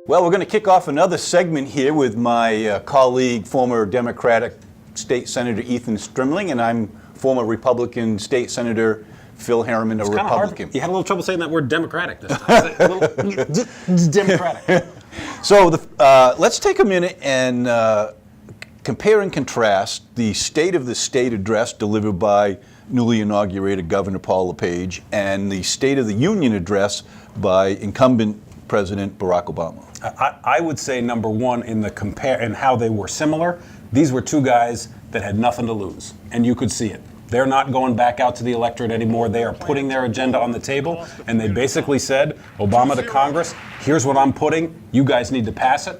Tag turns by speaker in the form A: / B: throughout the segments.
A: Well, we're going to kick off another segment here with my colleague, former Democratic State Senator Ethan Strimling, and I'm former Republican State Senator Phill Harriman, a Republican.
B: You had a little trouble saying that word Democratic this time. Democratic.
A: So let's take a minute and compare and contrast the State of the State address delivered by newly inaugurated Governor Paul LePage and the State of the Union address by incumbent President Barack Obama.
B: I would say number one in how they were similar. These were two guys that had nothing to lose, and you could see it. They're not going back out to the electorate anymore. They are putting their agenda on the table, and they basically said, Obama to Congress, here's what I'm putting, you guys need to pass it.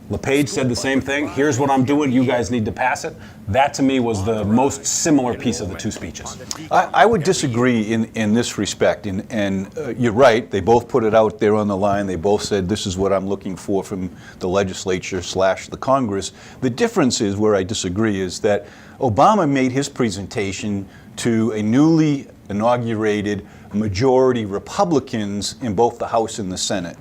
B: LePage said the same thing, here's what I'm doing, you guys need to pass it. That to me was the most similar piece of the two speeches.
A: I would disagree in this respect, and you're right, they both put it out there on the line. They both said this is what I'm looking for from the legislature / the Congress. The difference is, where I disagree, is that Obama made his presentation to a newly inaugurated majority Republicans in both the House and the Senate.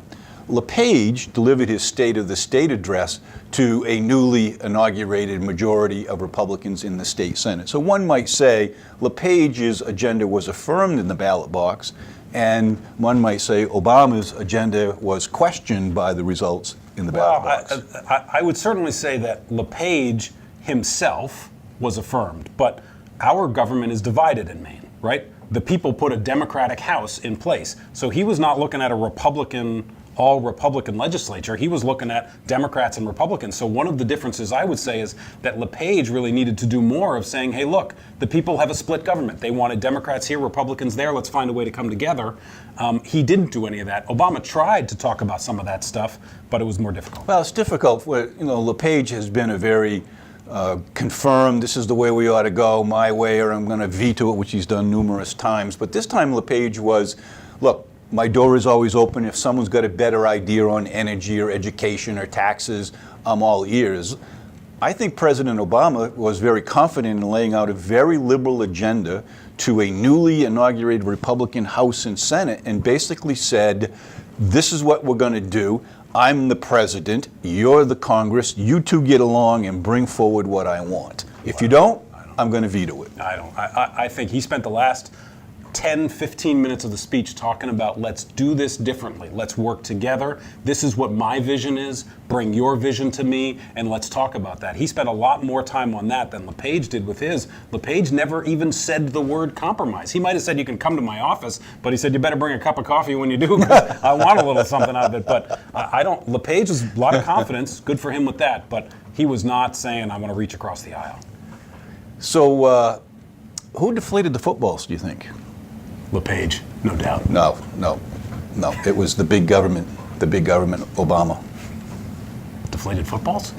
A: LePage delivered his State of the State address to a newly inaugurated majority of Republicans in the state Senate. So one might say LePage's agenda was affirmed in the ballot box, and one might say Obama's agenda was questioned by the results in the ballot box.
B: I would certainly say that LePage himself was affirmed, but our government is divided in Maine, right? The people put a Democratic House in place, so he was not looking at a all Republican legislature. He was looking at Democrats and Republicans. So one of the differences I would say is that LePage really needed to do more of saying, hey, look, the people have a split government. They wanted Democrats here, Republicans there. Let's find a way to come together. He didn't do any of that. Obama tried to talk about some of that stuff, but it was more difficult.
A: Well, it's difficult. LePage has been a very confirmed, this is the way we ought to go, my way, or I'm going to veto it, which he's done numerous times. But this time LePage was, look, my door is always open. If someone's got a better idea on energy or education or taxes, I'm all ears. I think President Obama was very confident in laying out a very liberal agenda to a newly inaugurated Republican House and Senate and basically said, this is what we're going to do. I'm the president. You're the Congress. You two get along and bring forward what I want. If you don't, I'm going to veto it.
B: I think he spent the last 10, 15 minutes of the speech talking about let's do this differently. Let's work together. This is what my vision is. Bring your vision to me, and let's talk about that. He spent a lot more time on that than LePage did with his. LePage never even said the word compromise. He might have said you can come to my office, but he said you better bring a cup of coffee when you do, because I want a little something out of it. But LePage was a lot of confidence. Good for him with that. But he was not saying I want to reach across the aisle.
A: So who deflated the footballs, do you think?
B: LePage, no doubt.
A: No. It was the big government, Obama.
B: Deflated footballs?